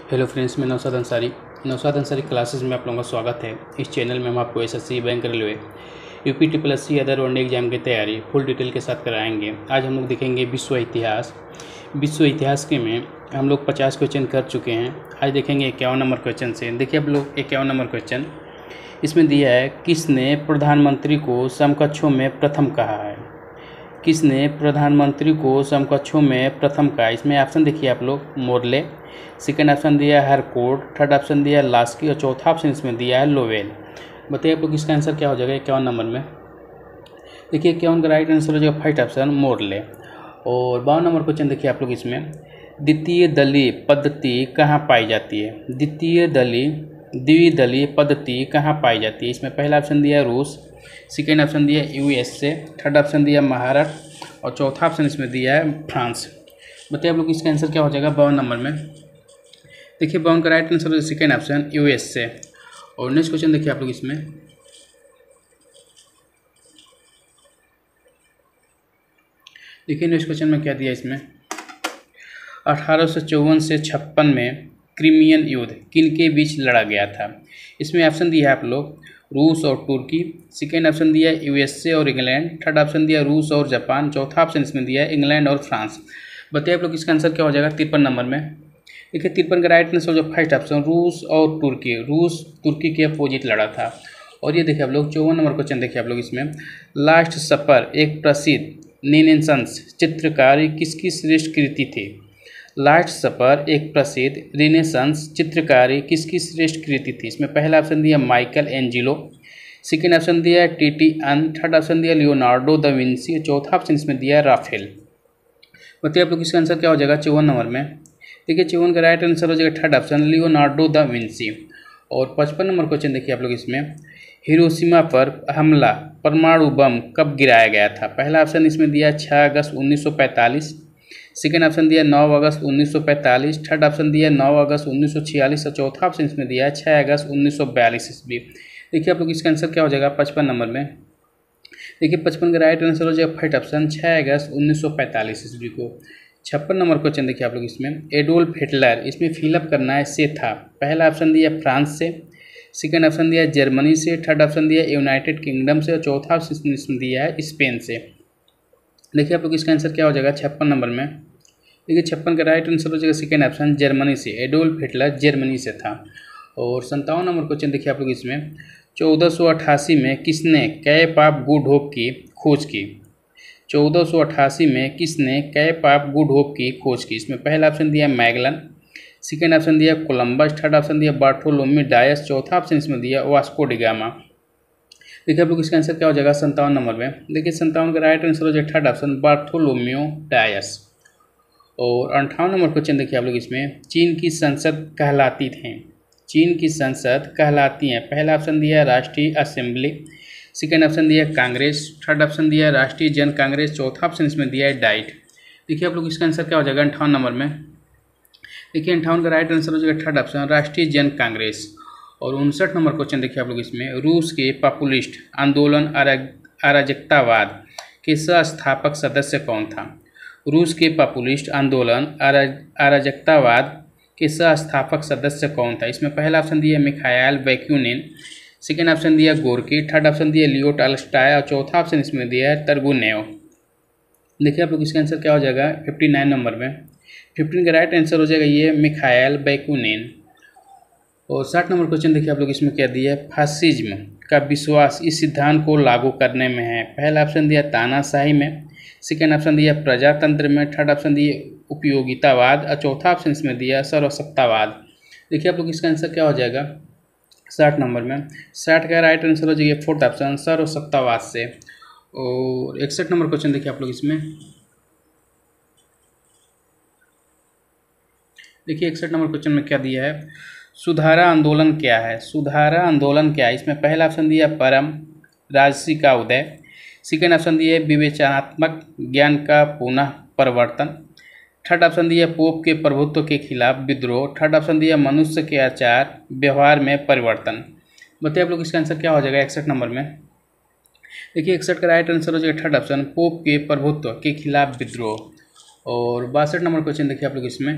Hello friends, मैं Naushad Ansari classes में आप लोगों का स्वागत है। इस चैनल में हम आपको SSC, bank, railway, UP triple S C other one day exam की तैयारी फुल डिटेल के साथ कराएंगे। आज हम लोग देखेंगे विश्व इतिहास। विश्व इतिहास के में हम लोग 50 क्वेश्चन कर चुके हैं। आज देखेंगे 51 नंबर क्वेश्चन से। देखिए आप लोग 51 नंबर क्वेश्चन इसमें दिया है, किसने प्रधानमंत्री को समकक्षों में प्रथम कहा है। किसने प्रधानमंत्री को समकक्षों में प्रथम कहा। इसमें ऑप्शन देखिए आप लोग, मोरले। सेकेंड ऑप्शन दिया है हरकोर्ट। थर्ड ऑप्शन दिया है लास्की और चौथा ऑप्शन इसमें दिया है लोवेल। बताइए आप लोग इसका आंसर क्या हो जाएगा 51 नंबर में। देखिए 51 का राइट आंसर हो जाएगा फर्स्ट ऑप्शन मोरले। और 52 नंबर क्वेश्चन देखिए आप लोग इसमें, द्वितीय दलीय पद्धति कहाँ पाई जाती है। द्विदलीय पद्धति कहाँ पाई जाती है। इसमें पहला ऑप्शन दिया है रूस, सेकेंड ऑप्शन दिया है यूएसए, थर्ड ऑप्शन दिया महाराष्ट्र और चौथा ऑप्शन इसमें दिया है फ्रांस। बताइए आप लोग इसका आंसर क्या हो जाएगा 52 नंबर में। देखिए 52 का right answer second option USA. और नेक्स्ट क्वेश्चन देखिए आप लोग इसमें, देखिए नेक्स्ट क्वेश्चन में क्या दिया। इसमें 1854 से 56 में क्रीमियन युद्ध किन के बीच लड़ा गया था। इसमें ऑप्शन दिया है आप लोग रूस और तुर्की, सेकेंड ऑप्शन दिया है यूएसए और इंग्लैंड, थर्ड ऑप्शन दिया रूस और जापान, चौथा ऑप्शन इसमें दिया है इंग्लैंड और फ्रांस। बताइए आप लोग इसका आंसर क्या हो जाएगा 53 नंबर में। देखिए 53 का राइट आंसर जो फर्स्ट ऑप्शन रूस और तुर्की, रूस तुर्की के अपोजिट लड़ा था। और ये देखिए आप लोग 54 नंबर क्वेश्चन देखिए आप लोग इसमें, लास्ट सपर एक प्रसिद्ध रेनेसांस चित्रकारी किसकी श्रेष्ठ कृति थी। लास्ट सपर एक प्रसिद्ध रेनेसांस चित्रकारी किसकी श्रेष्ठ कृति थी। इसमें पहला ऑप्शन दिया माइकल एंजिलो, सेकेंड ऑप्शन दिया टीटीएन, थर्ड ऑप्शन दिया लियोनार्डो दा विंसी, चौथा ऑप्शन इसमें दिया राफेल। बताइए आप लोग इसका आंसर क्या हो जाएगा 54 नंबर में। देखिए 54 का राइट आंसर हो जाएगा third option Leonardo da Vinci. और 55 नंबर क्वेश्चन देखिए आप लोग इसमें, हिरोशिमा पर हमला परमाणु बम कब गिराया गया था। पहला ऑप्शन इसमें दिया 6 अगस्त 1945, सेकेंड ऑप्शन दिया 9 अगस्त 1945, थर्ड ऑप्शन दिया 9 अगस्त 1946 और चौथा ऑप्शन इसमें दिया है 6 अगस्त 1942 ईस्वी। देखिए आप लोग इसका आंसर क्या हो जाएगा 55 नंबर में। देखिए 55 का राइट आंसर हो जाएगा फर्स्ट ऑप्शन 6 अगस्त 1945 ईस्वी को। 56 नंबर क्वेश्चन देखिए आप लोग इसमें, एडोल्फ हिटलर इसमें फिलअप करना है से था। पहला ऑप्शन दिया फ्रांस से, सेकेंड ऑप्शन दिया जर्मनी से, थर्ड ऑप्शन दिया यूनाइटेड किंगडम से और चौथा ऑप्शन इसमें दिया है स्पेन से। देखिए आप लोग इसका आंसर क्या हो जाएगा 56 नंबर में। देखिए 56 का राइट आंसर हो जाएगा सेकेंड ऑप्शन जर्मनी से, एडोल्फ हिटलर जर्मनी से था। और 57 नंबर क्वेश्चन देखिए आप लोग इसमें, 1488 में किसने कैप ऑफ गुड होप की खोज की। 1488 में किसने कैप ऑफ गुड होप की खोज की। इसमें पहला ऑप्शन दिया मैगलन, सेकेंड ऑप्शन दिया कोलंबस, थर्ड ऑप्शन दिया बार्थोलोमी डायस, चौथा ऑप्शन इसमें दिया वास्को डिगामा। देखिए आप लोग इसका आंसर क्या हो जाएगा 57 नंबर में। देखिए 57 का राइट आंसर हो जाएगा थर्ड ऑप्शन बार्थोलोमियो डायस। और 58 नंबर क्वेश्चन देखिए आप लोग इसमें, चीन की संसद कहलाती थी। चीन की संसद कहलाती हैं। पहला ऑप्शन दिया राष्ट्रीय असेंबली, सेकेंड ऑप्शन दिया कांग्रेस, थर्ड ऑप्शन दिया राष्ट्रीय जन कांग्रेस, चौथा ऑप्शन इसमें दिया है डाइट। देखिए आप लोग इसका आंसर क्या हो जाएगा 58 नंबर में। देखिए 58 का राइट आंसर हो जाएगा थर्ड ऑप्शन राष्ट्रीय जन कांग्रेस। और 59 नंबर क्वेश्चन देखिए आप लोग इसमें, रूस के पॉपुलिस्ट आंदोलन अराजकतावाद के संस्थापक सदस्य कौन था। रूस के पॉपुलिस्ट आंदोलन अराजकतावाद के संस्थापक सदस्य कौन था। इसमें पहला ऑप्शन दिया मिखाइल बैकुनिन, सेकेंड ऑप्शन दिया गोर्की, थर्ड ऑप्शन दिया लियो टॉल्स्टॉय और चौथा ऑप्शन इसमें दिया है तुर्गेनेव। देखिए आप लोग इसका आंसर क्या हो जाएगा 59 नंबर में। 15 का राइट आंसर हो जाएगा ये मिखाइल बैकुनिन। और 60 नंबर क्वेश्चन देखिए आप लोग इसमें क्या दिया है, फासिज्म का विश्वास इस सिद्धांत को लागू करने में है। पहला ऑप्शन दिया तानाशाही में, सेकेंड ऑप्शन दिया प्रजातंत्र में, थर्ड ऑप्शन दिया उपयोगितावाद और चौथा ऑप्शन इसमें दिया सर्वसत्तावाद। देखिए आप लोग इसका आंसर क्या हो जाएगा 60 नंबर में। 60 का राइट आंसर हो जाएगा फोर्थ ऑप्शन सर्वसत्तावाद से। और 61 नंबर क्वेश्चन देखिए आप लोग इसमें, देखिए 61 नंबर क्वेश्चन में क्या दिया है, सुधारा आंदोलन क्या है। सुधारा आंदोलन क्या है। इसमें पहला ऑप्शन दिया परम राजसी का उदय, सेकेंड ऑप्शन दिया विवेचनात्मक ज्ञान का पुनः प्रवर्तन, थर्ड ऑप्शन दिया पोप के प्रभुत्व के खिलाफ विद्रोह, थर्ड ऑप्शन दिया मनुष्य के आचार व्यवहार में परिवर्तन। बताइए आप लोग इसका आंसर क्या हो जाएगा 61 नंबर में। देखिए 61 का राइट आंसर हो जाएगा थर्ड ऑप्शन पोप के प्रभुत्व के खिलाफ विद्रोह। और 62 नंबर क्वेश्चन देखिए आप लोग इसमें,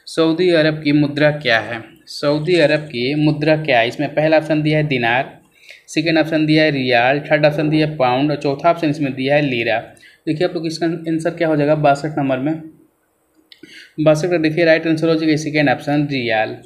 सऊदी अरब की मुद्रा क्या है? सऊदी अरब की मुद्रा क्या है? इसमें पहला ऑप्शन दिया है दिनार, सेकेंड ऑप्शन दिया है रियाल, थर्ड ऑप्शन दिया है पाउंड और चौथा ऑप्शन इसमें दिया है लीरा। देखिए आप लोग इसका आंसर क्या हो जाएगा 62 नंबर में। 62 का देखिए राइट आंसर हो जाएगा सेकेंड ऑप्शन रियाल।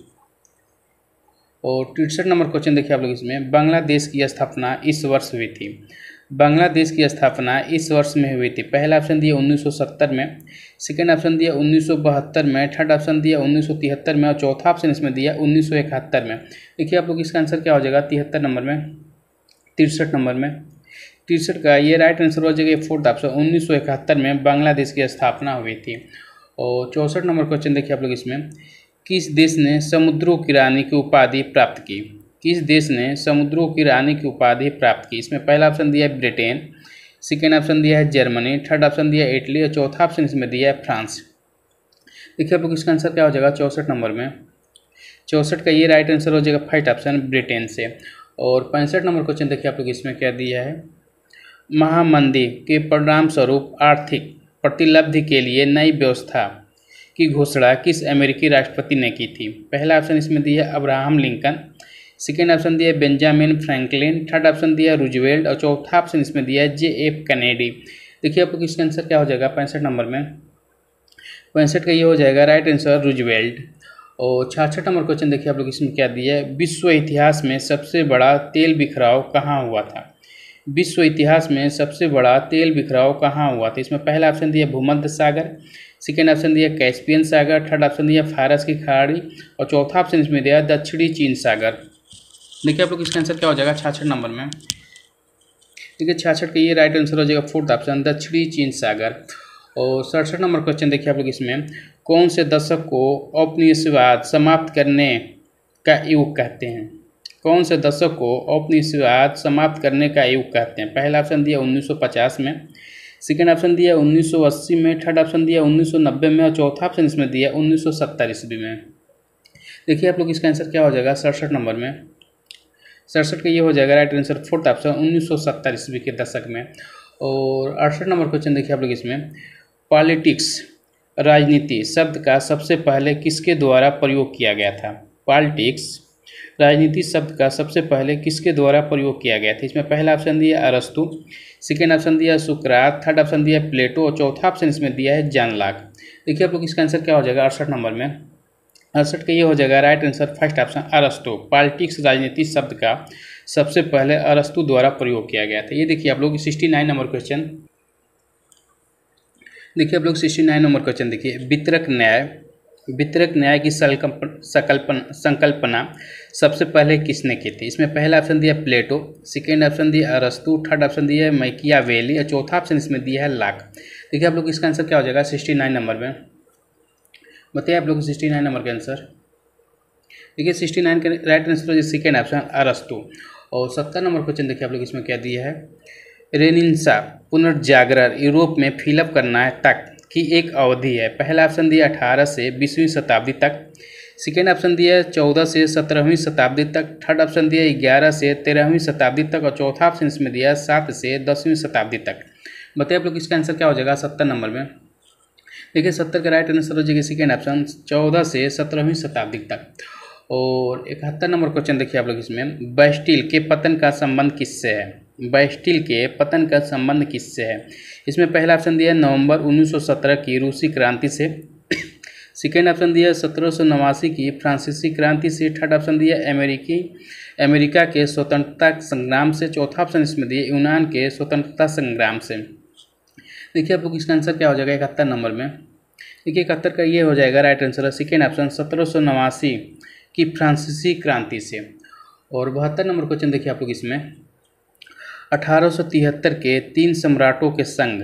और 63 नंबर क्वेश्चन देखिए आप लोग इसमें, बांग्लादेश की स्थापना इस वर्ष हुई थी। बांग्लादेश की स्थापना इस वर्ष में हुई थी। पहला ऑप्शन दिया 1970 में, सेकेंड ऑप्शन दिया 1972 में, थर्ड ऑप्शन दिया 1973 में और चौथा ऑप्शन इसमें दिया 1971 में। देखिए आप लोग इसका आंसर क्या हो जाएगा 73 नंबर में, 63 नंबर में। 63 का ये राइट आंसर हो जाएगा फोर्थ ऑप्शन 1971 में बांग्लादेश की स्थापना हुई थी। और 64 नंबर क्वेश्चन देखिए आप लोग इसमें, किस देश ने समुद्रों की रानी की उपाधि प्राप्त की? किस देश ने समुद्रों की रानी की उपाधि प्राप्त की? इसमें पहला ऑप्शन दिया है ब्रिटेन, सेकेंड ऑप्शन दिया है जर्मनी, थर्ड ऑप्शन दिया है इटली और चौथा ऑप्शन इसमें दिया है फ्रांस। देखिए आप लोग इसका आंसर क्या हो जाएगा 64 नंबर में। 64 का ये राइट आंसर हो जाएगा फर्स्ट ऑप्शन ब्रिटेन से। और 65 नंबर क्वेश्चन देखिए आप लोग इसमें क्या दिया है, महामंदी के परिणाम स्वरूप आर्थिक प्रतिलब्धि के लिए नई व्यवस्था की घोषणा किस अमेरिकी राष्ट्रपति ने की थी? पहला ऑप्शन इसमें दिया है अब्राहम लिंकन, सेकेंड ऑप्शन दिया है बेंजामिन फ्रैंकलिन, थर्ड ऑप्शन दिया है रूजवेल्ट और चौथा ऑप्शन इसमें दिया है JF कैनेडी। देखिए आपको इसका आंसर क्या हो जाएगा 65 नंबर में। 65 का ये हो जाएगा राइट आंसर रूजवेल्ट। और 66 नंबर क्वेश्चन देखिए आप लोग इसमें क्या दिया है, विश्व इतिहास में सबसे बड़ा तेल बिखराव कहाँ हुआ था? विश्व इतिहास में सबसे बड़ा तेल बिखराव कहाँ हुआ था? इसमें पहला ऑप्शन दिया भूमध्य सागर, सेकेंड ऑप्शन दिया कैस्पियन सागर, थर्ड ऑप्शन दिया फारस की खाड़ी और चौथा ऑप्शन इसमें दिया दक्षिणी चीन सागर। देखिए आप लोग इसका आंसर क्या हो जाएगा 66 नंबर में। देखिए 66 का ये राइट आंसर हो जाएगा फोर्थ ऑप्शन दक्षिणी चीन सागर। और 67 नंबर क्वेश्चन देखिए आप लोग इसमें, कौन से दशक को औपनिवेशवाद समाप्त करने का युग कहते हैं? कौन से दशक को औपनिवेशवाद समाप्त करने का युग कहते हैं? पहला ऑप्शन दिया 1950 में, सेकेंड ऑप्शन दिया 1980 में, थर्ड ऑप्शन दिया 1990 में और चौथा ऑप्शन इसमें दिया 1970 ईस्वी में। देखिए आप लोग इसका आंसर क्या हो जाएगा 67 नंबर में। 67 का ये हो जाएगा राइट आंसर फोर्थ ऑप्शन 1970 ईस्वी के दशक में। और 68 नंबर क्वेश्चन देखिए आप लोग इसमें, पॉलिटिक्स राजनीति शब्द का सबसे पहले किसके द्वारा प्रयोग किया गया था? पॉलिटिक्स राजनीति शब्द का सबसे पहले किसके द्वारा प्रयोग किया गया था? इसमें पहला ऑप्शन दिया अरस्तु, सेकेंड ऑप्शन दिया सुकरात, थर्ड ऑप्शन दिया प्लेटो और चौथा ऑप्शन इसमें दिया है जॉन लॉक। देखिए आप लोग इसका आंसर क्या हो जाएगा 68 नंबर में। 68 का ये हो जाएगा राइट आंसर फर्स्ट ऑप्शन अरस्तु। पॉलिटिक्स राजनीति शब्द का सबसे पहले अरस्तु द्वारा प्रयोग किया गया था। ये देखिए आप लोग 69 नंबर क्वेश्चन। देखिए आप लोग 69 नंबर क्वेश्चन देखिए, वितरक न्याय की संकल्पना सबसे पहले किसने की थी? इसमें पहला ऑप्शन दिया प्लेटो, सेकेंड ऑप्शन दिया अरस्तु, थर्ड ऑप्शन दिया है मैकियावेली और चौथा ऑप्शन इसमें दिया है लॉक। देखिए आप लोग इसका आंसर क्या हो जाएगा 69 नंबर में। बताइए आप लोग 69 नंबर का आंसर। देखिए 69 का राइट आंसर हो सेकेंड ऑप्शन अरस्तु। और 70 नंबर क्वेश्चन देखिए आप लोग इसमें क्या दिया है, रेनिसा पुनर्जागरण यूरोप में फिलअप करना है तक की एक अवधि है। पहला ऑप्शन दिया 18 से 20वीं शताब्दी तक, सेकेंड ऑप्शन दिया 14 से 17वीं शताब्दी तक, थर्ड ऑप्शन दिया 11 से 13वीं शताब्दी तक और चौथा ऑप्शन इसमें दिया 7 से 10वीं शताब्दी तक। बताइए आप लोग इसका आंसर क्या हो जाएगा 70 नंबर में। देखिए 70 का राइट आंसर हो जाएगा सेकेंड ऑप्शन 14 से 17वीं शताब्दी तक। और 71 नंबर क्वेश्चन देखिए आप लोग इसमें, बास्टिल के पतन का संबंध किससे है? बास्टिल के पतन का संबंध किससे है? इसमें पहला ऑप्शन दिया नवंबर 1917 की रूसी क्रांति से, सेकेंड ऑप्शन दिया 1789 की फ्रांसीसी क्रांति से, थर्ड ऑप्शन दिया अमेरिका के स्वतंत्रता संग्राम से, चौथा ऑप्शन इसमें दिया यूनान के स्वतंत्रता संग्राम से। देखिए आप लोग इसका आंसर क्या हो जाएगा 71 नंबर में। देखिए 71 का ये हो जाएगा राइट आंसर सेकेंड ऑप्शन 1789 की फ्रांसीसी क्रांति से। और 72 नंबर क्वेश्चन देखिए आप लोग इसमें, 1873 के तीन सम्राटों के संघ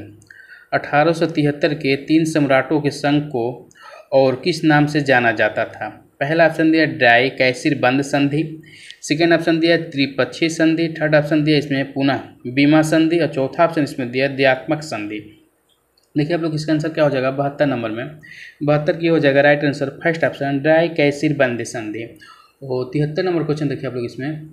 1873 के तीन सम्राटों के संघ को और किस नाम से जाना जाता था? पहला ऑप्शन दिया ड्राई कैसिर बंद संधि, सेकेंड ऑप्शन दिया त्रिपक्षीय संधि, थर्ड ऑप्शन दिया इसमें पुनः बीमा संधि और चौथा ऑप्शन इसमें दिया द्व्यात्मक संधि। देखिए आप लोग इसका आंसर क्या हो जाएगा 72 नंबर में। 72 की हो जाएगा राइट आंसर फर्स्ट ऑप्शन ड्राई कैसिर बंद संधि। और 73 नंबर क्वेश्चन देखिए आप लोग इसमें,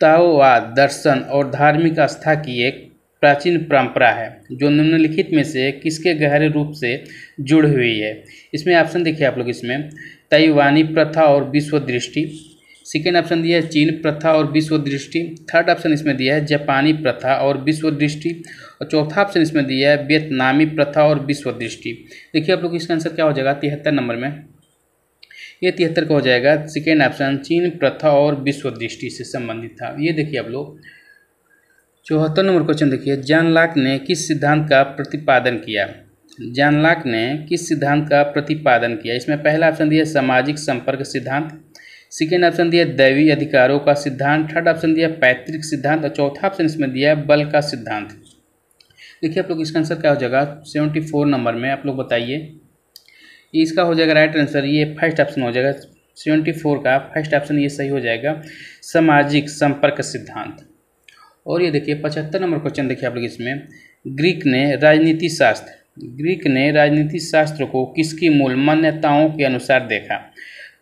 ताओवाद दर्शन और धार्मिक आस्था की एक प्राचीन परंपरा है जो निम्नलिखित में से किसके गहरे रूप से जुड़ी हुई है। इसमें ऑप्शन देखिए आप लोग, इसमें ताइवानी प्रथा और विश्व दृष्टि, सेकेंड ऑप्शन दिया है चीन प्रथा और विश्व दृष्टि, थर्ड ऑप्शन इसमें दिया है जापानी प्रथा और विश्व दृष्टि, और चौथा ऑप्शन इसमें दिया है वियतनामी प्रथा और विश्व दृष्टि। देखिए आप लोग इसका आंसर क्या हो जाएगा 73 नंबर में, ये 73 का हो जाएगा सेकेंड ऑप्शन चीन प्रथा और विश्व दृष्टि से संबंधित था। ये देखिए आप लोग 74 नंबर क्वेश्चन देखिए, जॉन लॉक ने किस सिद्धांत का प्रतिपादन किया। जॉन लॉक ने किस सिद्धांत का प्रतिपादन किया। इसमें पहला ऑप्शन दिया सामाजिक संपर्क सिद्धांत, सेकेंड ऑप्शन दिया दैवी अधिकारों का सिद्धांत, थर्ड ऑप्शन दिया पैतृक सिद्धांत, और चौथा ऑप्शन इसमें दिया बल का सिद्धांत। देखिए आप लोग इसका आंसर क्या हो जाएगा 74 नंबर में, आप लोग बताइए। इसका हो जाएगा राइट आंसर, ये फर्स्ट ऑप्शन हो जाएगा 74 का फर्स्ट ऑप्शन, ये सही हो जाएगा सामाजिक संपर्क सिद्धांत। और ये देखिए 75 नंबर क्वेश्चन देखिए आप लोग, इसमें ग्रीक ने राजनीति शास्त्र को किसकी मूल मान्यताओं के अनुसार देखा।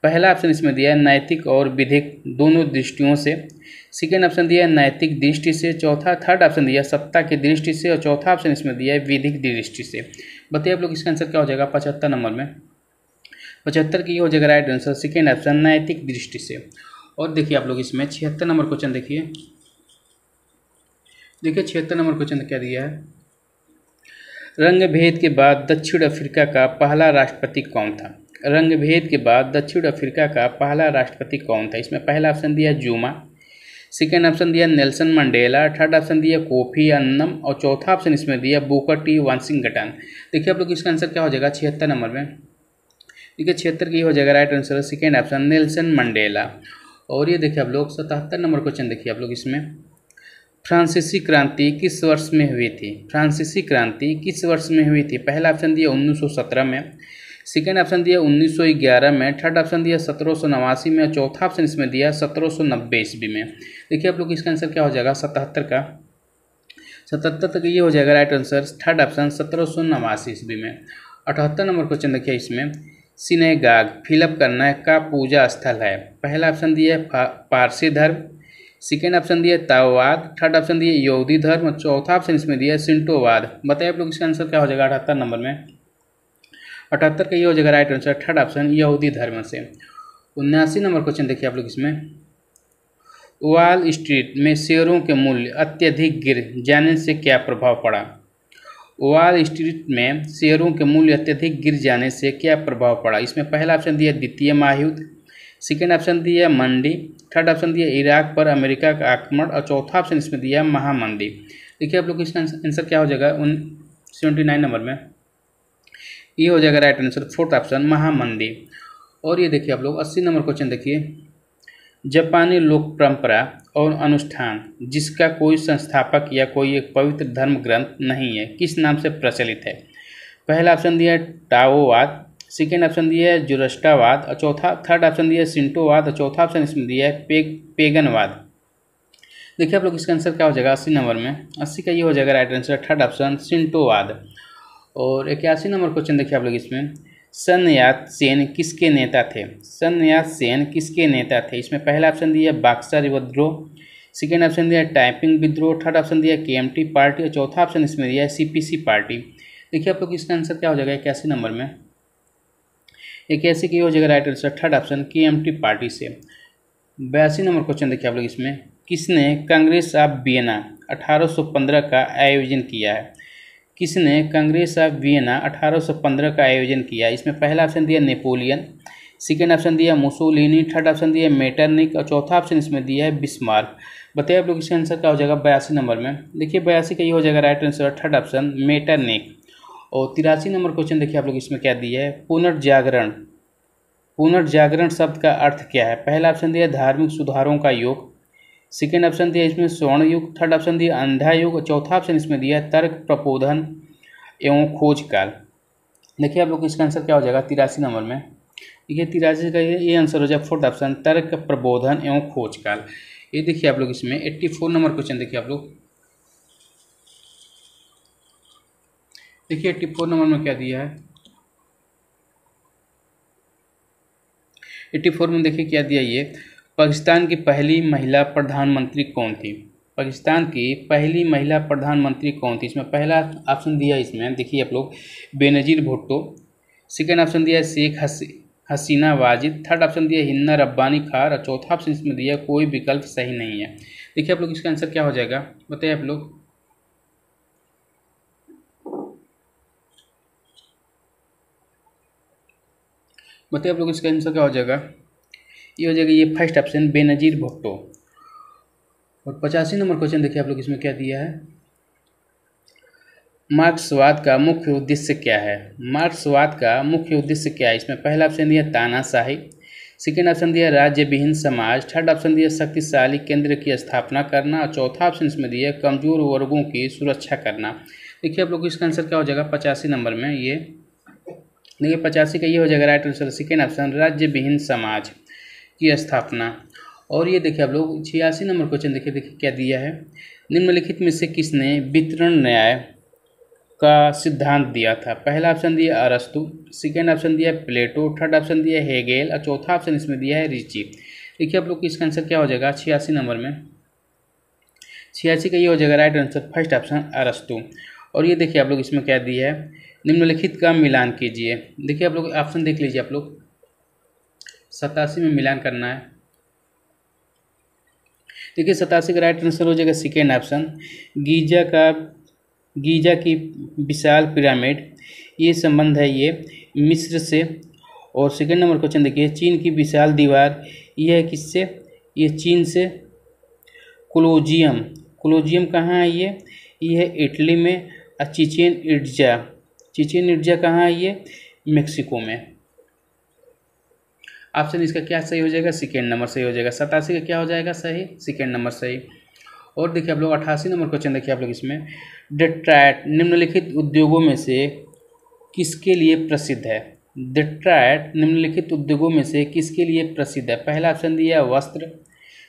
पहला ऑप्शन इसमें दिया है नैतिक और विधिक दोनों दृष्टियों से, सेकेंड ऑप्शन दिया है नैतिक दृष्टि से, थर्ड ऑप्शन दिया सत्ता की दृष्टि से, और चौथा ऑप्शन इसमें दिया है विधिक दृष्टि से। बताइए आप लोग इसका आंसर क्या हो जाएगा 75 नंबर में। 75 की हो जाएगा राइट आंसर सेकेंड ऑप्शन नैतिक दृष्टि से। और देखिए आप लोग इसमें 76 नंबर क्वेश्चन देखिए 76 नंबर क्वेश्चन क्या दिया है, रंग भेद के बाद दक्षिण अफ्रीका का पहला राष्ट्रपति कौन था। रंग भेद के बाद दक्षिण अफ्रीका का पहला राष्ट्रपति कौन था। इसमें पहला ऑप्शन दिया जुमा, सेकेंड ऑप्शन दिया नेल्सन मंडेला, थर्ड ऑप्शन दिया कोफी अन्नम, और चौथा ऑप्शन इसमें दिया बुकर टी वाशिंगटन। देखिए आप लोग इसका आंसर क्या हो जाएगा 76 नंबर में। देखिए 76 की हो जाएगा right answer second option Nelson Mandela. और ये देखिए आप लोग 77 नंबर क्वेश्चन देखिए आप लोग, इसमें फ्रांसीसी क्रांति किस वर्ष में हुई थी। फ्रांसीसी क्रांति किस वर्ष में हुई थी। पहला ऑप्शन दिया 1917 में, सेकेंड ऑप्शन दिया 1911 में, थर्ड ऑप्शन दिया 1789 में, चौथा ऑप्शन इसमें दिया 1790 ईस्वी में। देखिए आप लोग इसका आंसर क्या हो जाएगा 77 का 77 तक ये हो जाएगा राइट आंसर थर्ड ऑप्शन 1789 ईस्वी में। 78 नंबर क्वेश्चन देखिए, इसमें सिनेगाग फिलअप करना का पूजा स्थल है। पहला ऑप्शन दिया है पारसी धर्म, सेकेंड ऑप्शन दिया ताओवाद, थर्ड ऑप्शन दिया यहूदी धर्म, चौथा ऑप्शन इसमें दिया सिंटोवाद। बताइए आप लोग इसका आंसर क्या हो जाएगा 78 नंबर में। 78 का ये हो जाएगा राइट आंसर थर्ड ऑप्शन यहूदी धर्म से। 79 नंबर क्वेश्चन देखिए आप लोग, इसमें वॉल स्ट्रीट में शेयरों के मूल्य अत्यधिक गिर जाने से क्या प्रभाव पड़ा। वॉल स्ट्रीट में शेयरों के मूल्य अत्यधिक गिर जाने से क्या प्रभाव पड़ा। इसमें पहला ऑप्शन दिया द्वितीय महायुद्ध, सेकेंड ऑप्शन दिया मंदी, थर्ड ऑप्शन दिया इराक पर अमेरिका का आक्रमण, और चौथा ऑप्शन इसमें दिया महामंदी। देखिए आप लोग इसका आंसर क्या हो जाएगा 79 नंबर में, ये हो जाएगा राइट आंसर फोर्थ ऑप्शन महामंदी। और ये देखिए आप लोग 80 नंबर क्वेश्चन देखिए, जापानी लोक परंपरा और अनुष्ठान जिसका कोई संस्थापक या कोई एक पवित्र धर्म ग्रंथ नहीं है किस नाम से प्रचलित है। पहला ऑप्शन दिया टाओवाद, सेकेंड ऑप्शन दिया है जुरस्टावाद, और थर्ड ऑप्शन दिया है सिंटोवाद, और चौथा ऑप्शन इसमें दिया है पेगनवाद। देखिए आप लोग इसका आंसर क्या हो जाएगा 80 नंबर में, 80 का ये हो जाएगा राइट आंसर थर्ड ऑप्शन सिंटोवाद। और 81 नंबर क्वेश्चन देखिए आप लोग, इसमें सन यात सेन किसके नेता थे। सन यात सेन किसके नेता थे। इसमें पहला ऑप्शन दिया बक्सर विद्रोह, सेकेंड ऑप्शन दिया टाइपिंग विद्रोह, थर्ड ऑप्शन दिया केएमटी पार्टी, और चौथा ऑप्शन इसमें दिया सीपीसी पार्टी। देखिए आप लोग इसका आंसर क्या हो जाएगा 81 नंबर में, 81 की हो जाएगा right answer third option KMT party से। 82 नंबर क्वेश्चन देखिए आप लोग, इसमें किसने कांग्रेस ऑफ वियना 1815 का आयोजन किया है। किसने कांग्रेस ऑफ वियना 1815 का आयोजन किया। इसमें पहला ऑप्शन दिया नेपोलियन, सेकेंड ऑप्शन दिया मुसोलिनी, थर्ड ऑप्शन दिया मेटरनिक, और चौथा ऑप्शन इसमें दिया है बिस्मार्क। बताइए आप लोग इसका आंसर क्या हो जाएगा 82 नंबर में। देखिए 82 का ये हो जाएगा right answer third option Metternich. और 83 नंबर क्वेश्चन देखिए आप लोग, इसमें क्या दिया है पुनर्जागरण। पुनर्जागरण शब्द का अर्थ क्या है। पहला ऑप्शन दिया धार्मिक सुधारों का योग, सेकेंड ऑप्शन दिया इसमें स्वर्ण युग, थर्ड ऑप्शन दिया अंधा युग, और चौथा ऑप्शन इसमें दिया तर्क प्रबोधन एवं खोज काल। देखिए आप लोग इसका आंसर क्या हो जाएगा 83 नंबर में। देखिए 83 का ये आंसर हो जाएगा फोर्थ ऑप्शन तर्क प्रबोधन एवं खोज काल। ये देखिए आप लोग इसमें 84 नंबर क्वेश्चन देखिए आप लोग, देखिए 84 नंबर में क्या दिया है। 84 में देखिए क्या दिया, ये पाकिस्तान की पहली महिला प्रधानमंत्री कौन थी। पाकिस्तान की पहली महिला प्रधानमंत्री कौन थी? इसमें पहला ऑप्शन दिया इसमें देखिए आप लोग बेनजीर भुट्टो, सेकेंड ऑप्शन दिया है शेख हसीना वाजिद, थर्ड ऑप्शन दिया हिन्ना रब्बानी खार और चौथा ऑप्शन इसमें दिया कोई विकल्प सही नहीं है। देखिए आप लोग इसका आंसर क्या हो जाएगा बताइए आप लोग। बताइए आप लोग इसका आंसर क्या हो जाएगा। ये हो जाएगा ये फर्स्ट ऑप्शन बेनजीर भुट्टो। और 85 नंबर क्वेश्चन देखिए आप लोग इसमें क्या दिया है। मार्क्सवाद का मुख्य उद्देश्य क्या है? मार्क्सवाद का मुख्य उद्देश्य क्या है? इसमें पहला ऑप्शन दिया तानाशाही, सेकेंड ऑप्शन दिया राज्य विहीन समाज, थर्ड ऑप्शन दिया शक्तिशाली केंद्र की स्थापना करना और चौथा ऑप्शन इसमें दिया कमजोर वर्गों की सुरक्षा करना। देखिए आप लोग इसका आंसर क्या हो जाएगा 85 नंबर में। ये देखिए 85 का ये हो जाएगा राइट आंसर सेकेंड ऑप्शन राज्य विहीन समाज की स्थापना। और ये देखिए आप लोग 86 नंबर क्वेश्चन देखिए क्या दिया है। निम्नलिखित में से किसने वितरण न्याय का सिद्धांत दिया था? पहला ऑप्शन दिया अरस्तु, सेकेंड ऑप्शन दिया प्लेटो, थर्ड ऑप्शन दिया हेगेल और चौथा ऑप्शन इसमें दिया है रिची। देखिए आप लोग इसका आंसर क्या हो जाएगा 86 नंबर में। 86 का ये हो जाएगा राइट आंसर फर्स्ट ऑप्शन अरस्तु। और ये देखिए आप लोग इसमें क्या दिया है निम्नलिखित का मिलान कीजिए। देखिए आप लोग ऑप्शन देख लीजिए आप लोग 87 में मिलान करना है। देखिए 87 का राइट आंसर हो जाएगा सेकेंड ऑप्शन गीजा की विशाल पिरामिड, ये संबंध है ये मिस्र से। और सेकेंड नंबर क्वेश्चन देखिए चीन की विशाल दीवार, ये है किससे? ये चीन से। कोलोजियम कहाँ है? ये है इटली में। और चिचेन इट्जा कहाँ है? ये मेक्सिको में। ऑप्शन इसका क्या सही हो जाएगा? सेकेंड नंबर सही हो जाएगा। 87 का क्या हो जाएगा सही? सेकेंड नंबर सही। और देखिए आप लोग 88 नंबर क्वेश्चन देखिए आप लोग इसमें डेट्रायट निम्नलिखित उद्योगों में से किसके लिए प्रसिद्ध है? डेट्रायट निम्नलिखित उद्योगों में से किसके लिए प्रसिद्ध है? पहला ऑप्शन दिया वस्त्र,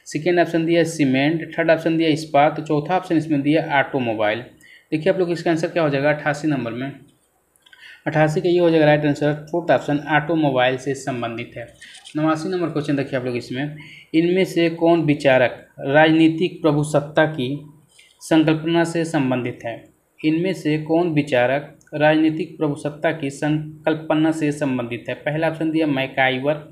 सेकेंड ऑप्शन दिया सीमेंट, थर्ड ऑप्शन दिया इस्पात, चौथा ऑप्शन इसमें दिया ऑटोमोबाइल। देखिए आप लोग इसका आंसर क्या हो जाएगा 88 नंबर में। 88 का ये हो जाएगा right answer fourth option automobile से संबंधित है। 89 नंबर क्वेश्चन देखिए आप लोग इसमें इनमें से कौन विचारक राजनीतिक प्रभुसत्ता की संकल्पना से संबंधित है? इनमें से कौन विचारक राजनीतिक प्रभुसत्ता की संकल्पना से संबंधित है? पहला ऑप्शन दिया मैकाइवर,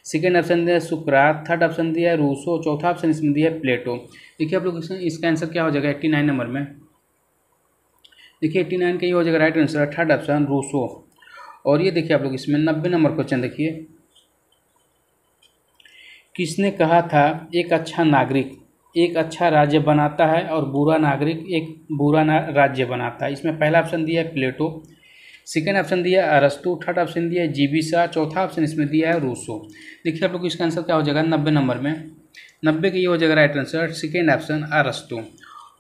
सेकेंड ऑप्शन दिया सुकरात, थर्ड ऑप्शन दिया रूसो, चौथा ऑप्शन इसमें दिया प्लेटो। देखिए आप लोग इसका आंसर क्या हो जाएगा 89 नंबर में। देखिए 89 का ये हो जाएगा right answer third option Rousseau. और ये देखिए आप लोग इसमें 90 नंबर क्वेश्चन देखिए किसने कहा था एक अच्छा नागरिक एक अच्छा राज्य बनाता है और बुरा नागरिक एक बुरा राज्य बनाता है? इसमें पहला ऑप्शन दिया है प्लेटो, सेकेंड ऑप्शन दिया है अरस्तु, थर्ड ऑप्शन दिया है जीबीसा, चौथा ऑप्शन इसमें दिया है रूसो। देखिए आप लोग इसका आंसर क्या हो जाएगा 90 नंबर में। 90 का ये हो जाएगा राइट आंसर सेकेंड ऑप्शन अरस्तु।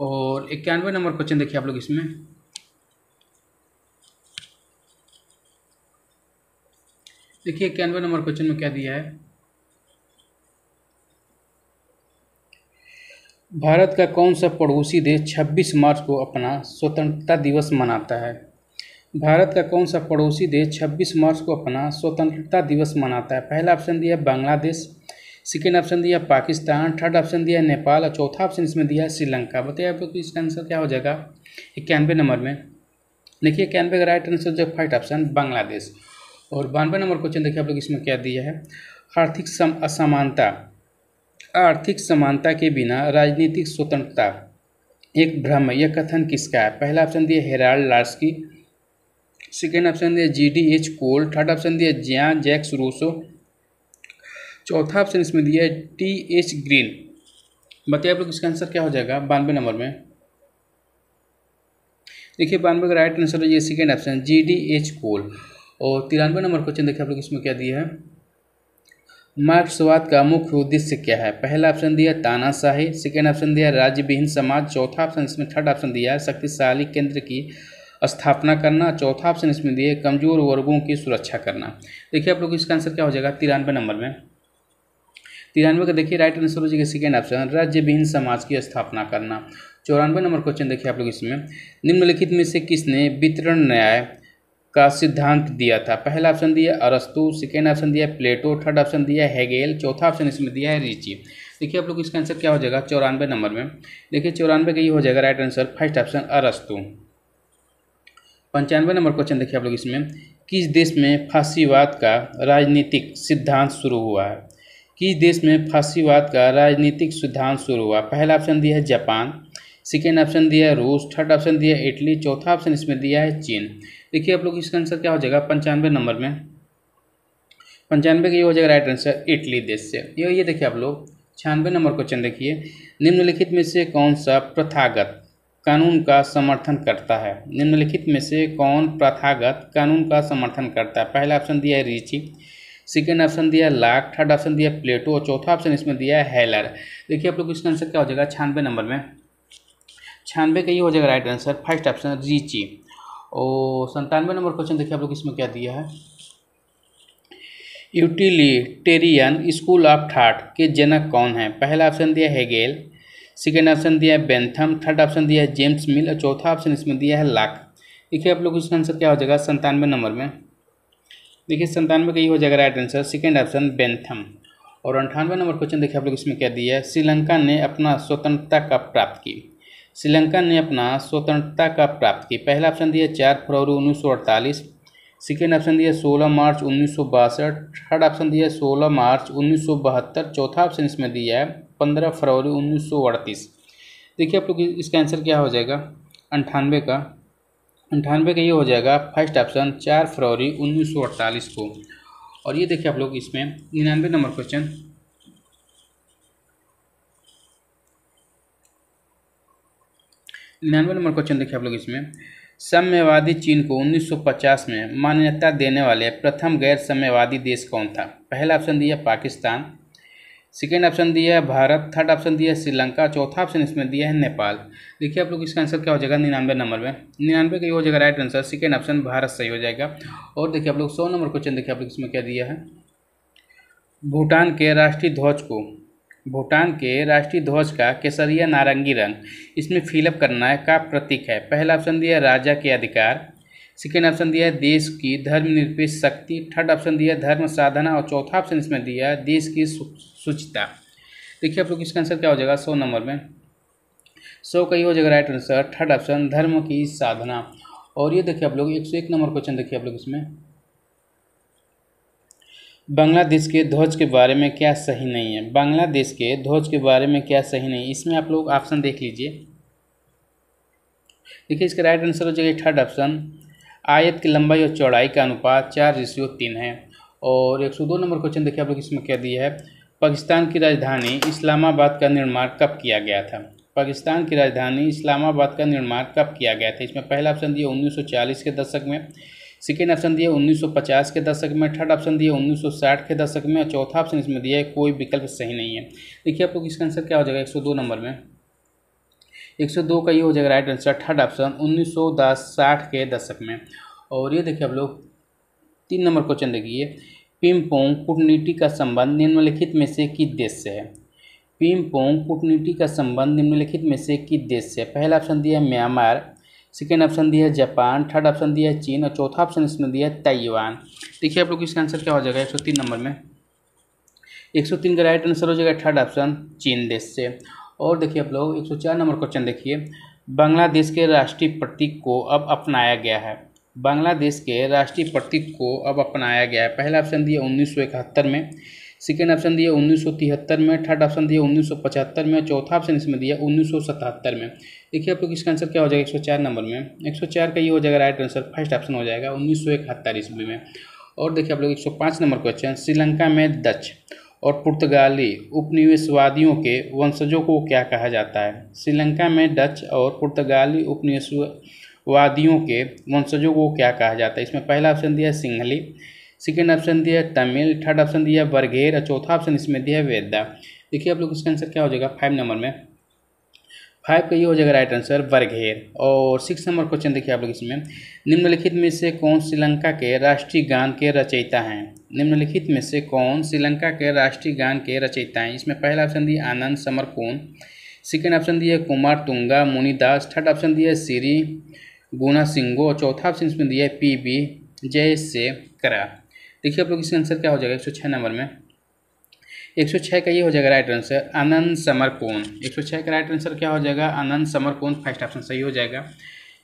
और 91 नंबर क्वेश्चन देखिए आप लोग इसमें देखिए 91 नंबर क्वेश्चन में क्या दिया है। भारत का कौन सा पड़ोसी देश 26 मार्च को अपना स्वतंत्रता दिवस मनाता है? भारत का कौन सा पड़ोसी देश 26 मार्च को अपना स्वतंत्रता दिवस मनाता है? पहला ऑप्शन दिया बांग्लादेश, सेकेंड ऑप्शन दिया पाकिस्तान, थर्ड ऑप्शन दिया नेपाल और चौथा ऑप्शन इसमें दिया श्रीलंका। बताइए आप लोग इसका आंसर क्या हो जाएगा 91 नंबर में। देखिए 91 का राइट आंसर जो फर्स्ट ऑप्शन बांग्लादेश। और 92 नंबर क्वेश्चन देखिए आप लोग इसमें क्या दिया है। आर्थिक समानता के बिना राजनीतिक स्वतंत्रता एक भ्रम है, यह कथन किसका है? पहला ऑप्शन दिया हेराल्ड लार्स्की, सेकेंड ऑप्शन दिया GDH कोल, थर्ड ऑप्शन दिया जियान जैक्स रूसो, चौथा ऑप्शन इसमें दिया TH ग्रीन। बताइए आप लोग इसका आंसर क्या हो जाएगा 92 नंबर में। देखिए 92 का राइट आंसर है ये सेकेंड ऑप्शन GDH कोल। और 93 नंबर क्वेश्चन देखिए आप लोग इसमें क्या दिया है। मार्क्सवाद का मुख्य उद्देश्य क्या है? पहला ऑप्शन दिया तानाशाही, सेकेंड ऑप्शन दिया राज्य विहीन समाज, चौथा ऑप्शन इसमें थर्ड ऑप्शन दिया है शक्तिशाली केंद्र की स्थापना करना, चौथा ऑप्शन इसमें दिए कमजोर वर्गों की सुरक्षा करना। देखिए आप लोग इसका आंसर क्या हो जाएगा 93 नंबर में। 93 का देखिए राइट आंसर हो जाएगा सेकेंड ऑप्शन राज्य विहीन समाज की स्थापना करना। 94 नंबर क्वेश्चन देखिए आप लोग इसमें निम्नलिखित में से किसने वितरण न्याय का सिद्धांत दिया था? पहला ऑप्शन दिया अरस्तु, सेकेंड ऑप्शन दिया प्लेटो, थर्ड ऑप्शन दिया हेगेल, चौथा ऑप्शन इसमें दिया है रिची। देखिए आप लोग इसका आंसर क्या हो जाएगा 94 नंबर में। देखिए 94 का ये हो जाएगा राइट आंसर, फर्स्ट ऑप्शन अरस्तु। 95 नंबर क्वेश्चन देखिए आप लोग इसमें, किस देश में फांसीवाद का राजनीतिक सिद्धांत शुरू हुआ है? किस देश में फांसीवाद का राजनीतिक सिद्धांत शुरू हुआ? पहला ऑप्शन दिया है जापान, सेकेंड ऑप्शन दिया है रूस, थर्ड ऑप्शन दिया है इटली, चौथा ऑप्शन इसमें दिया है चीन। देखिए आप लोग इसका आंसर क्या हो जाएगा 95 नंबर में। 95 का ये हो जाएगा राइट आंसर इटली देश से। ये देखिए आप लोग 96 नंबर क्वेश्चन देखिए, निम्नलिखित में से कौन सा प्रथागत कानून का समर्थन करता है? निम्नलिखित में से कौन प्रथागत कानून का समर्थन करता है? पहला ऑप्शन दिया है रीची, सेकेंड ऑप्शन दिया है लाक, थर्ड ऑप्शन दिया है प्लेटो और चौथा ऑप्शन इसमें दिया है हेलर। देखिए आप लोग इसका आंसर क्या हो जाएगा 96 नंबर में। 96 का ये हो जाएगा राइट आंसर, फर्स्ट ऑप्शन रीची। और 97 नंबर क्वेश्चन देखिए आप लोग इसमें क्या दिया है, यूटिलिटेरियन स्कूल ऑफ थॉट के जनक कौन है? पहला ऑप्शन दिया है हेगेल, सेकेंड ऑप्शन दिया है बेंथम, थर्ड ऑप्शन दिया है जेम्स मिल और चौथा ऑप्शन इसमें दिया है लाक। देखिए आप लोग इसका आंसर क्या हो जाएगा 97 नंबर में। देखिए 97 का ये हो जाएगा right answer, second option Bentham. और 98 नंबर क्वेश्चन देखिए आप लोग इसमें क्या दिया है, श्रीलंका ने अपना स्वतंत्रता कब प्राप्त की? श्रीलंका ने अपना स्वतंत्रता कब प्राप्त की? पहला ऑप्शन दिया 4 फरवरी 1948, सेकेंड ऑप्शन दिया 16 मार्च 1962, थर्ड ऑप्शन दिया 16 मार्च 1972, चौथा ऑप्शन इसमें दिया है 15 फरवरी 1938। देखिए आप लोग इसका आंसर क्या हो जाएगा 98 का। 98 का ये हो जाएगा फर्स्ट ऑप्शन 4 फरवरी 1948 को। और ये देखिए आप लोग इसमें 99 नंबर क्वेश्चन, 99 नंबर क्वेश्चन देखिए आप लोग इसमें, साम्यवादी चीन को 1950 में मान्यता देने वाले प्रथम गैर साम्यवादी देश कौन था? पहला ऑप्शन दिया पाकिस्तान, सेकेंड ऑप्शन दिया है भारत, थर्ड ऑप्शन दिया है श्रीलंका, चौथा ऑप्शन इसमें दिया है नेपाल। देखिए आप लोग इसका आंसर क्या हो जाएगा 99 नंबर में। 99 का ये हो जाएगा right answer, second option Bharat सही हो जाएगा। और देखिए आप लोग 100 नंबर क्वेश्चन देखिए आप लोग इसमें क्या दिया है, भूटान के राष्ट्रीय ध्वज को, भूटान के राष्ट्रीय ध्वज का केसरिया नारंगी रंग इसमें फिलअप करना है का प्रतीक है? पहला ऑप्शन दिया है राजा के अधिकार, सेकेंड ऑप्शन दिया है देश की धर्मनिरपेक्ष शक्ति, थर्ड ऑप्शन दिया है धर्म साधना और चौथा ऑप्शन इसमें दिया है देश की शुचिता। देखिए आप लोग इसका आंसर क्या हो जाएगा 100 नंबर में। 100 का ये हो जाएगा राइट आंसर, थर्ड ऑप्शन धर्म की साधना। और ये देखिए आप लोग 101 नंबर क्वेश्चन देखिए आप लोग इसमें, बांग्लादेश के ध्वज के बारे में क्या सही नहीं है? बांग्लादेश के ध्वज के बारे में क्या सही नहीं है? इसमें आप लोग ऑप्शन देख लीजिए। देखिए इसका राइट आंसर हो जाएगा थर्ड ऑप्शन, आयत की लंबाई और चौड़ाई का अनुपात 4:3 है। और 102 नंबर क्वेश्चन देखिए आप लोग इसमें क्या दिया है, पाकिस्तान की राजधानी इस्लामाबाद का निर्माण कब किया गया था? पाकिस्तान की राजधानी इस्लामाबाद का निर्माण कब किया गया था? इसमें पहला ऑप्शन दिया 1940 के दशक में, सेकेंड ऑप्शन दिया 1950 के दशक में, थर्ड ऑप्शन दिया 1960 के दशक में और चौथा ऑप्शन इसमें दिया है कोई विकल्प सही नहीं है। देखिए आप लोग इसका आंसर क्या हो जाएगा 102 नंबर में। 102 का ये हो जाएगा राइट आंसर, थर्ड ऑप्शन 1960 के दशक में। और ये देखिए आप लोग 3 नंबर क्वेश्चन देखिए, पिंगपोंग कूटनीति का संबंध निम्नलिखित में से किस देश से है? पिंगपोंग कूटनीति का संबंध निम्नलिखित में से किस देश से? पहला ऑप्शन दिया है म्यांमार, सेकेंड ऑप्शन दिया है जापान, थर्ड ऑप्शन दिया है चीन और चौथा ऑप्शन इसमें दिया है ताइवान। देखिए आप लोग इसका आंसर क्या हो जाएगा 103 नंबर में। 103 का राइट आंसर हो जाएगा थर्ड ऑप्शन चीन देश से। और देखिए आप लोग 104 नंबर क्वेश्चन देखिए, बांग्लादेश के राष्ट्रीय प्रतीक को अब अपनाया गया है। बांग्लादेश के राष्ट्रीय प्रतीक को अब अपनाया गया है। पहला ऑप्शन दिया 1971 में, सेकेंड ऑप्शन दिया 1973 में, थर्ड ऑप्शन दिया 1975 में, चौथा ऑप्शन इसमें दिया 1977 में। देखिए आप लोग इसका आंसर क्या हो जाएगा 104 नंबर में। 104 का ये हो जाएगा राइट आंसर, फर्स्ट ऑप्शन हो जाएगा 1971 ईस्वी में। और देखिए आप लोग 105 नंबर क्वेश्चन, श्रीलंका में डच और पुर्तगाली उपनिवेशवादियों के वंशजों को क्या कहा जाता है? श्रीलंका में डच और पुर्तगाली उपनिवेशवादियों के वंशजों को क्या कहा जाता है? इसमें पहला ऑप्शन दिया सिंहली, सेकेंड ऑप्शन दिया तमिल, थर्ड ऑप्शन दिया बरगेर और चौथा ऑप्शन इसमें दिया वेदा। देखिए आप लोग इसका आंसर क्या हो जाएगा 5 नंबर में। 5 का ये हो जाएगा राइट आंसर बरगेर। और 6 नंबर क्वेश्चन देखिए आप लोग इसमें, निम्नलिखित में से कौन श्रीलंका के राष्ट्रीय गान के रचयिता हैं? निम्नलिखित में से कौन श्रीलंका के राष्ट्रीय गान के रचयिता हैं? इसमें पहला ऑप्शन दिया आनंद समरकोन, सेकेंड ऑप्शन दिया कुमार तुंगा मुनिदास, थर्ड ऑप्शन दिया श्री गुणासिंगो और चौथा ऑप्शन इसमें दिया PB जयशेखर। देखिए आप लोग इसका आंसर क्या हो जाएगा 106 नंबर में। 106 का ये हो जाएगा राइट आंसर अनंत समरकोण। 106 का राइट आंसर क्या हो जाएगा? अनंत समरकोण, फर्स्ट ऑप्शन सही हो जाएगा।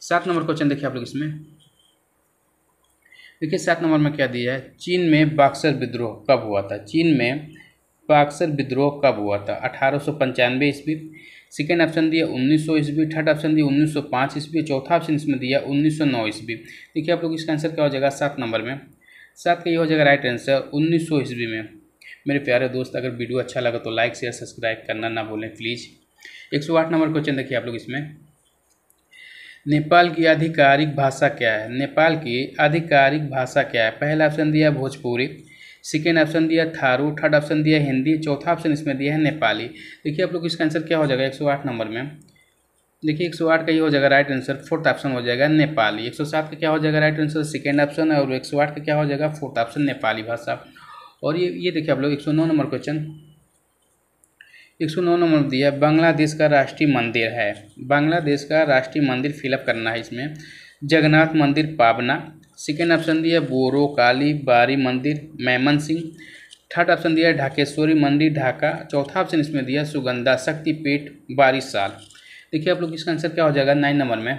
7 नंबर क्वेश्चन देखिए आप लोग इसमें। देखिए 7 नंबर में क्या दिया है, चीन में बक्सर विद्रोह कब हुआ था? चीन में बक्सर विद्रोह कब हुआ था? 1895 ईस्वी। सेकेंड ऑप्शन दिया 1900 ईस्वी, थर्ड ऑप्शन दिया 1905 ईस्वी, चौथा ऑप्शन इसमें दिया 1909 ईस्वी। देखिए आप लोग इसका आंसर क्या हो जाएगा 7 नंबर में? 7 का ये हो जाएगा राइट आंसर 1900 ईस्वी में। मेरे प्यारे दोस्त, अगर वीडियो अच्छा लगा तो लाइक शेयर सब्सक्राइब करना ना भूलें प्लीज़। 108 नंबर क्वेश्चन देखिए आप लोग इसमें। नेपाल की आधिकारिक भाषा क्या है? नेपाल की आधिकारिक भाषा क्या है? पहला ऑप्शन दिया भोजपुरी, सेकेंड ऑप्शन दिया थारू, थर्ड ऑप्शन दिया हिंदी, चौथा ऑप्शन इसमें दिया है नेपाली। देखिए आप लोग इसका आंसर क्या हो जाएगा 108 नंबर में? देखिए 108 का ये हो जाएगा राइट आंसर, फोर्थ ऑप्शन हो जाएगा नेपाली। 107 का क्या हो जाएगा राइट आंसर? Second option. और 108 का क्या हो जाएगा? फोर्थ ऑप्शन नेपाली भाषा। और ये देखिए आप लोग 109 नंबर क्वेश्चन। 109 नंबर दिया बांग्लादेश का राष्ट्रीय मंदिर है। बांग्लादेश का राष्ट्रीय मंदिर फिलअप करना है इसमें। जगन्नाथ मंदिर पाबना, सेकेंड ऑप्शन दिया बोरो काली बारी मंदिर मैमन सिंह, थर्ड ऑप्शन दिया ढाकेश्वरी मंदिर ढाका, चौथा ऑप्शन इसमें दिया सुगंधा शक्तिपीठ बारिशाल। देखिए आप लोग इसका आंसर क्या हो जाएगा 9 नंबर में?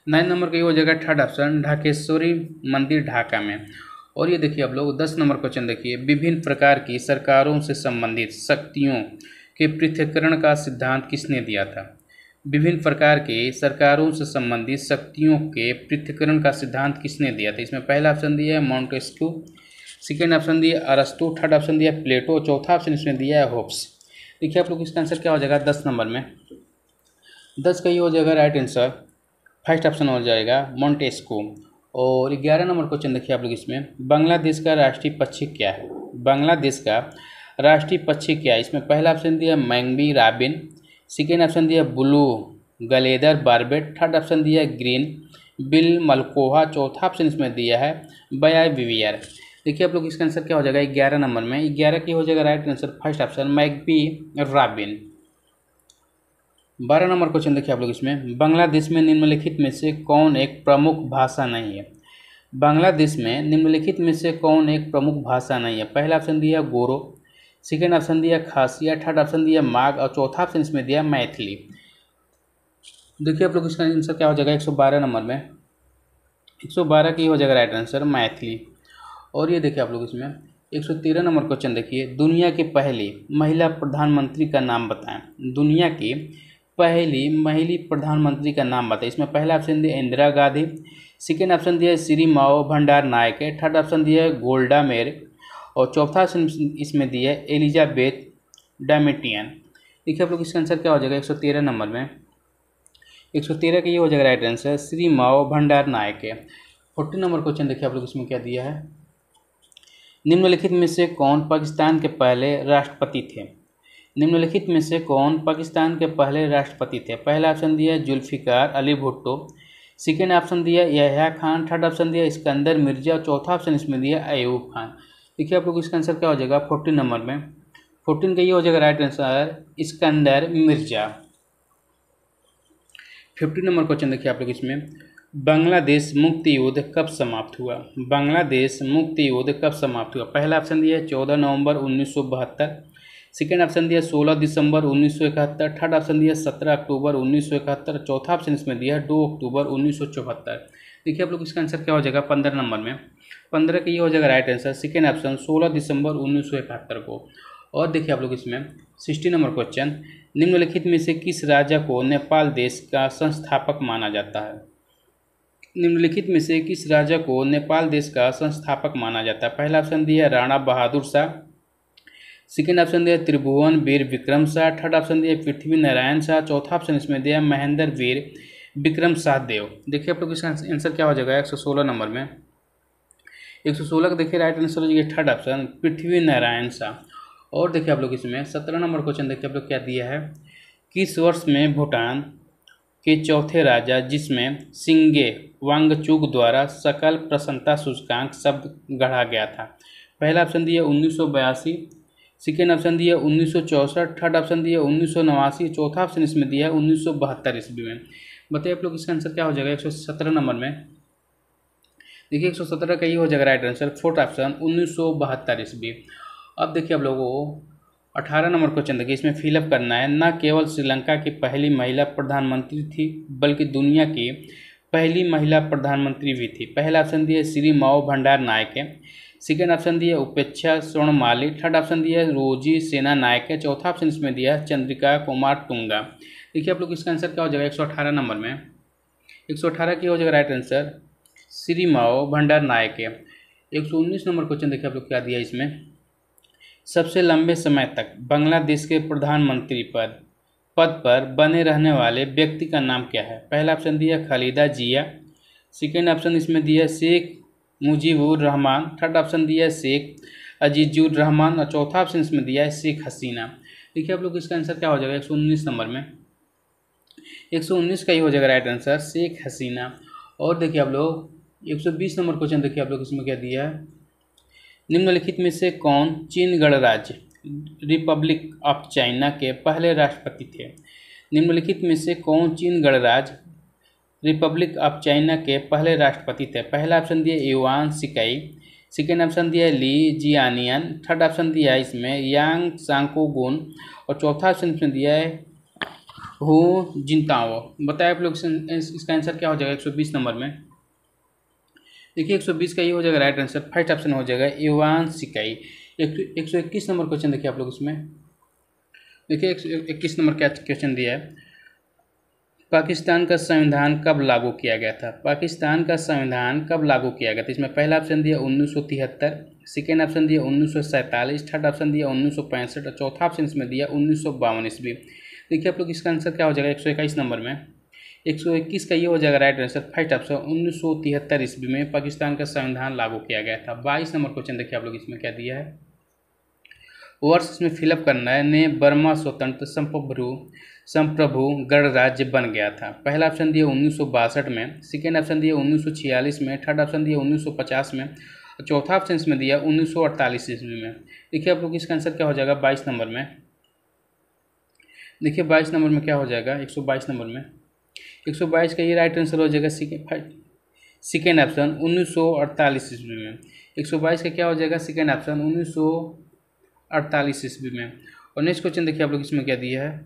9 नंबर का ये हो जाएगा थर्ड ऑप्शन ढाकेश्वरी मंदिर ढाका में। और ये देखिए आप लोग 10 नंबर क्वेश्चन देखिए। विभिन्न प्रकार की सरकारों से संबंधित शक्तियों के पृथक्करण का सिद्धांत किसने दिया था? विभिन्न प्रकार के सरकारों से संबंधित शक्तियों के पृथक्करण का सिद्धांत किसने दिया था? इसमें पहला ऑप्शन दिया है मॉन्टेस्क्यू, सेकेंड ऑप्शन दिया अरस्तु, थर्ड ऑप्शन दिया प्लेटो, चौथा ऑप्शन इसमें दिया है होब्स। देखिए आप लोग इसका आंसर क्या हो जाएगा 10 नंबर में? 10 का ये हो जाएगा राइट आंसर, फर्स्ट ऑप्शन हो जाएगा मॉन्टेस्क्यू। और 11 नंबर क्वेश्चन देखिए आप लोग इसमें। बांग्लादेश का राष्ट्रीय पक्षी क्या है? बांग्लादेश का राष्ट्रीय पक्षी क्या है? इसमें पहला ऑप्शन दिया मैंगबी राबिन, सेकेंड ऑप्शन दिया ब्लू गलेदर बार्बेट, थर्ड ऑप्शन दिया ग्रीन बिल मलकोहा, चौथा ऑप्शन इसमें दिया है बयाई विवियर। देखिए आप लोग इसका आंसर क्या हो जाएगा 11 नंबर में? 11 की हो जाएगा राइट आंसर, फर्स्ट ऑप्शन मैंगबी राबिन। 12 नंबर क्वेश्चन देखिए आप लोग इसमें। बांग्लादेश में निम्नलिखित में से कौन एक प्रमुख भाषा नहीं है? बांग्लादेश में निम्नलिखित में से कौन एक प्रमुख भाषा नहीं है? पहला ऑप्शन दिया गोरो, सेकेंड ऑप्शन दिया खासिया, थर्ड ऑप्शन दिया माघ, और चौथा ऑप्शन इसमें दिया मैथिली। देखिए आप लोग इसका आंसर क्या हो जाएगा 112 नंबर में? 112 की हो जाएगा राइट आंसर मैथिली। और ये देखिए आप लोग इसमें 113 नंबर क्वेश्चन देखिए। दुनिया की पहली महिला प्रधानमंत्री का नाम बताएं। दुनिया की पहली महिला प्रधानमंत्री का नाम बताएं। इसमें पहला ऑप्शन दिया इंदिरा गांधी, सेकेंड ऑप्शन दिया श्री माओ भंडार नायक, थर्ड ऑप्शन दिया है गोल्डा मेयर, और चौथा ऑप्शन इसमें दिया है एलिजाबेथ डैमेटियन। देखिए आप लोग इसका आंसर क्या हो जाएगा 113 नंबर में? 113 का ये हो जाएगा राइट आंसर श्री माओ भंडार नायक है। 40 नंबर क्वेश्चन देखिए आप लोग इसमें क्या दिया है। निम्नलिखित में से कौन पाकिस्तान के पहले राष्ट्रपति थे? निम्नलिखित में से कौन पाकिस्तान के पहले राष्ट्रपति थे? पहला ऑप्शन दिया है जुल्फिकार अली भुट्टो, सेकेंड ऑप्शन दिया याह्या खान, थर्ड ऑप्शन दिया इस्कंदर मिर्जा, चौथा ऑप्शन इसमें दिया अयूब खान। देखिए आप लोग इसका आंसर क्या हो जाएगा 14 नंबर में? 14 का ये हो जाएगा right answer Iskander Mirza. 50 number question देखिए आप लोग इसमें। बांग्लादेश मुक्ति युद्ध कब समाप्त हुआ? बांग्लादेश मुक्ति युद्ध कब समाप्त हुआ? पहला ऑप्शन दिया 14 नवंबर 1972, सेकेंड ऑप्शन दिया 16 दिसंबर 1971, थर्ड ऑप्शन दिया 17 अक्टूबर 1971, चौथा ऑप्शन इसमें दिया 2 अक्टूबर 1974। देखिए आप लोग इसका आंसर क्या हो जाएगा 15 नंबर में? 15 का ये हो जाएगा राइट आंसर सेकेंड ऑप्शन 16 दिसंबर 1971 को। और देखिए आप लोग इसमें 60 नंबर क्वेश्चन। निम्नलिखित में से किस राजा को नेपाल देश का संस्थापक माना जाता है? निम्नलिखित में से किस राजा को नेपाल देश का संस्थापक माना जाता है? पहला ऑप्शन दिया राणा बहादुर शाह, सेकेंड ऑप्शन दिया त्रिभुवन वीर विक्रम शाह, थर्ड ऑप्शन दिया पृथ्वी नारायण शाह, चौथा ऑप्शन इसमें दिया महेंद्र वीर विक्रम शाह देव। देखिए आप लोग इसका आंसर क्या हो जाएगा 116 नंबर में? 116 का देखिए राइट आंसर हो जाएगा थर्ड ऑप्शन पृथ्वी नारायण शाह। और देखिए आप लोग इसमें 17 नंबर क्वेश्चन देखिए आप लोग क्या दिया है। किस वर्ष में भूटान के चौथे राजा जिसमें सिंगे वांगचुक द्वारा सकल प्रसन्नता सूचकांक शब्द गढ़ा गया था? पहला ऑप्शन दिया 1982, सेकेंड ऑप्शन दिया 1964, थर्ड ऑप्शन दिया 1989, चौथा ऑप्शन इसमें दिया 1972 ईस्वी में। बताइए आप लोग इसका आंसर क्या हो जाएगा 117 नंबर में? देखिए 117 का ये हो जाएगा राइट आंसर, फोर्थ ऑप्शन 1972 ईस्वी। अब देखिए आप लोगों को 18 नंबर क्वेश्चन देखिए, इसमें फिलअप करना है। न केवल श्रीलंका की पहली महिला प्रधानमंत्री थी बल्कि दुनिया की पहली महिला प्रधानमंत्री भी थी। पहला ऑप्शन दिया श्री माओ भंडार नायके, सेकेंड ऑप्शन दिया उपेक्षा स्वर्णमाली, थर्ड ऑप्शन दिया रोजी सेना नायके, चौथा ऑप्शन इसमें दिया चंद्रिका कुमार टुंगा। देखिए आप लोग इसका आंसर क्या हो जाएगा 118 नंबर में, 118 की हो जाएगा राइट आंसर श्री माओ भंडार नायके। 119 नंबर क्वेश्चन देखिए आप लोग क्या दिया इसमें, सबसे लंबे समय तक बांग्लादेश के प्रधानमंत्री पद पर बने रहने वाले व्यक्ति का नाम क्या है। पहला ऑप्शन दिया खालिदा जिया, सेकेंड ऑप्शन इसमें दिया शेख मुजीबुर रहमान, थर्ड ऑप्शन दिया शेख अजीजुर रहमान और चौथा ऑप्शन इसमें दिया है शेख हसीना। देखिए आप लोग इसका आंसर क्या हो जाएगा 119 नंबर में, 119 का ही हो जाएगा राइट आंसर शेख हसीना। और देखिए आप लोग 120 नंबर क्वेश्चन देखिए आप लोग इसमें क्या दिया है, निम्नलिखित में से कौन चीन गणराज्य रिपब्लिक ऑफ चाइना के पहले राष्ट्रपति थे। निम्नलिखित में से कौन चीन गणराज्य रिपब्लिक ऑफ चाइना के पहले राष्ट्रपति थे। पहला ऑप्शन दिया युआन शिकाई, सेकेंड ऑप्शन दिया ली जियानियन, थर्ड ऑप्शन दिया है इसमें यांग सांकोगुन और चौथा ऑप्शन इसमें दिया है हो जिनताओ। बताए आप लोग इसका आंसर क्या हो जाएगा 120 नंबर में। देखिए 120 का ये हो जाएगा राइट आंसर, फर्स्ट ऑप्शन हो जाएगा युआन शिकाई। 121 नंबर क्वेश्चन देखिए आप लोग इसमें, देखिए 121 नंबर क्या क्वेश्चन दिया है, पाकिस्तान का संविधान कब लागू किया गया था। पाकिस्तान का संविधान कब लागू किया गया था। इसमें पहला ऑप्शन दिया 1973, सेकेंड ऑप्शन दिया 1947, थर्ड ऑप्शन दिया 1965 और चौथा ऑप्शन इसमें दिया 1952 ईस्वी। देखिए आप लोग इसका आंसर क्या हो जाएगा 121 नंबर में, 121 का ये हो जाएगा राइट आंसर फर्स्ट ऑप्शन 1973 ईस्वी में पाकिस्तान का संविधान लागू किया गया था। 22 नंबर क्वेश्चन देखिए आप लोग इसमें क्या दिया है, वर्ष इसमें फिलअप करना है। ने बर्मा स्वतंत्र संप्रभु गणराज्य बन गया था। पहला ऑप्शन दिया 1962 में, सेकेंड ऑप्शन दिया 1946 में, थर्ड ऑप्शन दिया 1950 में और चौथा ऑप्शन इसमें दिया 1948 ईस्वी में। देखिए आप लोग इसका आंसर क्या हो जाएगा 22 नंबर में, देखिए 22 नंबर में क्या हो जाएगा 122 नंबर में, 122 का ये राइट आंसर हो जाएगा सेकेंड ऑप्शन 1948 ईस्वी में। 122 का क्या हो जाएगा सेकेंड ऑप्शन 1948 ईस्वी में। और नेक्स्ट क्वेश्चन देखिए आप लोग इसमें क्या दिया है,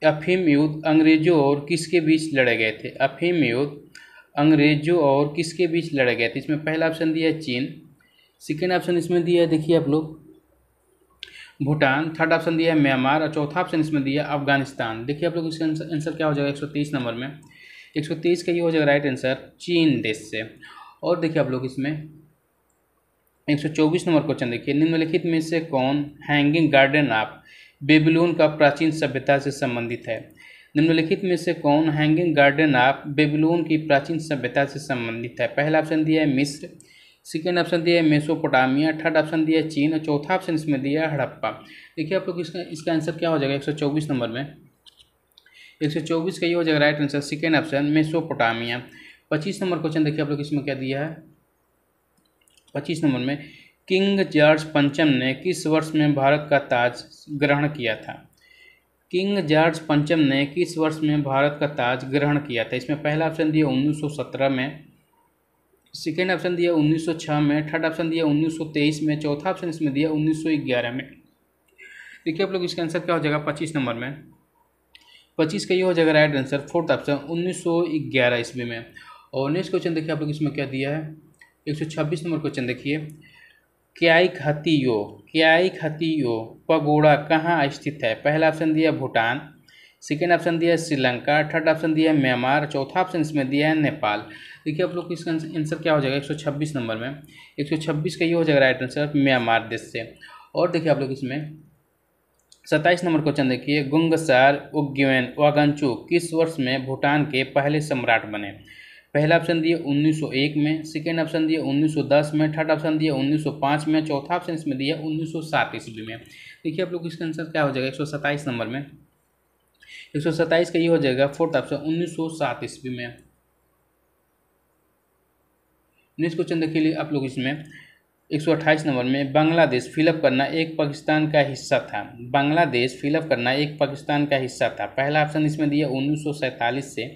अफीम युद्ध अंग्रेजों और किसके बीच लड़े गए थे। अफीम युद्ध अंग्रेजों और किसके बीच लड़े गए थे। इसमें पहला ऑप्शन दिया है चीन, सेकेंड ऑप्शन इसमें दिया है देखिए आप लोग भूटान, थर्ड ऑप्शन दिया है म्यांमार और चौथा ऑप्शन इसमें दिया अफगानिस्तान। देखिए आप लोग इसका आंसर क्या हो जाएगा 123 नंबर में, 123 का ये हो जाएगा राइट आंसर चीन देश से। और देखिए आप लोग इसमें 124 नंबर क्वेश्चन देखिए, निम्नलिखित में से कौन हैंगिंग गार्डन ऑफ बेबीलोन का प्राचीन सभ्यता से संबंधित है। निम्नलिखित में से कौन हैंगिंग गार्डन ऑफ बेबीलोन की प्राचीन सभ्यता से संबंधित है। पहला ऑप्शन दिया है मिस्र, सेकेंड ऑप्शन दिया है मेसोपोटामिया, थर्ड ऑप्शन दिया है चीन और चौथा ऑप्शन इसमें दिया है हड़प्पा। देखिए आप लोग इसका आंसर क्या हो जाएगा 124 नंबर में, 124 का ये हो जाएगा right answer second option Mesopotamia. 25 number question देखिए आप लोग इसमें क्या दिया है, 25 नंबर में किंग जॉर्ज पंचम ने किस वर्ष में भारत का ताज ग्रहण किया था। किंग जॉर्ज पंचम ने किस वर्ष में भारत का ताज ग्रहण किया था। इसमें पहला ऑप्शन दिया 1917 में, सेकेंड ऑप्शन दिया 1906 में, थर्ड ऑप्शन दिया 1923 में, चौथा ऑप्शन इसमें दिया 1911 में। देखिए आप लोग इसका आंसर क्या हो जाएगा 25 नंबर में, 25 का ये हो जाएगा राइट आंसर फोर्थ ऑप्शन 1911 ईस्वी में। और नेक्स्ट क्वेश्चन देखिए आप लोग इसमें क्या दिया है 126 नंबर क्वेश्चन देखिए, क्याई खतियो पगोड़ा कहाँ स्थित है। पहला ऑप्शन दिया भूटान, सेकेंड ऑप्शन दिया श्रीलंका, थर्ड ऑप्शन दिया म्यांमार, चौथा ऑप्शन इसमें दिया है नेपाल। देखिए आप लोग इसका आंसर क्या हो जाएगा 126 नंबर में, 126 का ये हो जाएगा राइट आंसर म्यांमार देश से। और देखिए आप लोग इसमें 27 नंबर क्वेश्चन देखिए, गुंगसार उग्येन वागंचु किस वर्ष में भूटान के पहले सम्राट बने। पहला ऑप्शन दिया 1901 में, सेकेंड ऑप्शन दिया 1910 में, थर्ड ऑप्शन दिया 1905 में, चौथा ऑप्शन इसमें दिया 1907 ईस्वी में। देखिए आप लोग इसका आंसर क्या हो जाएगा 127 नंबर में, 127 का ये हो जाएगा फोर्थ ऑप्शन 1907 ईस्वी में। नेक्स्ट क्वेश्चन देखिए आप लोग इसमें 128 नंबर में बांग्लादेश फिलअप करना एक पाकिस्तान का हिस्सा था। बांग्लादेश फिलअप करना एक पाकिस्तान का हिस्सा था। पहला ऑप्शन इसमें दिया 1947 से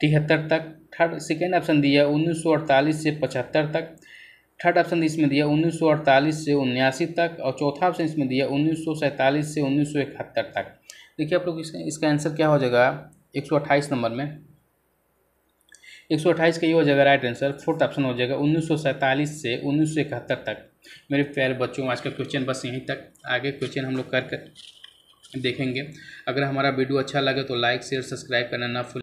73 तक। सेकेंड ऑप्शन दिया 1948 से 75 तक। थर्ड ऑप्शन इसमें दिया 1948 से 79 तक। और चौथा ऑप्शन इसमें दिया 1947 से 1971 तक। देखिए आप लोग इसका आंसर क्या हो जाएगा 128 नंबर में। 128 का ये हो जाएगा राइट आंसर। फोर्थ ऑप्शन हो जाएगा 1947 से 1971 तक। मेरे प्यारे बच्चों, आज का क्वेश्चन बस यहीं तक। आगे क्वेश्चन हम लोग कर देखेंगे। अगर हमारा वीडियो अच्छा लगे तो लाइक शेयर सब्सक्राइब करना ना भूलें।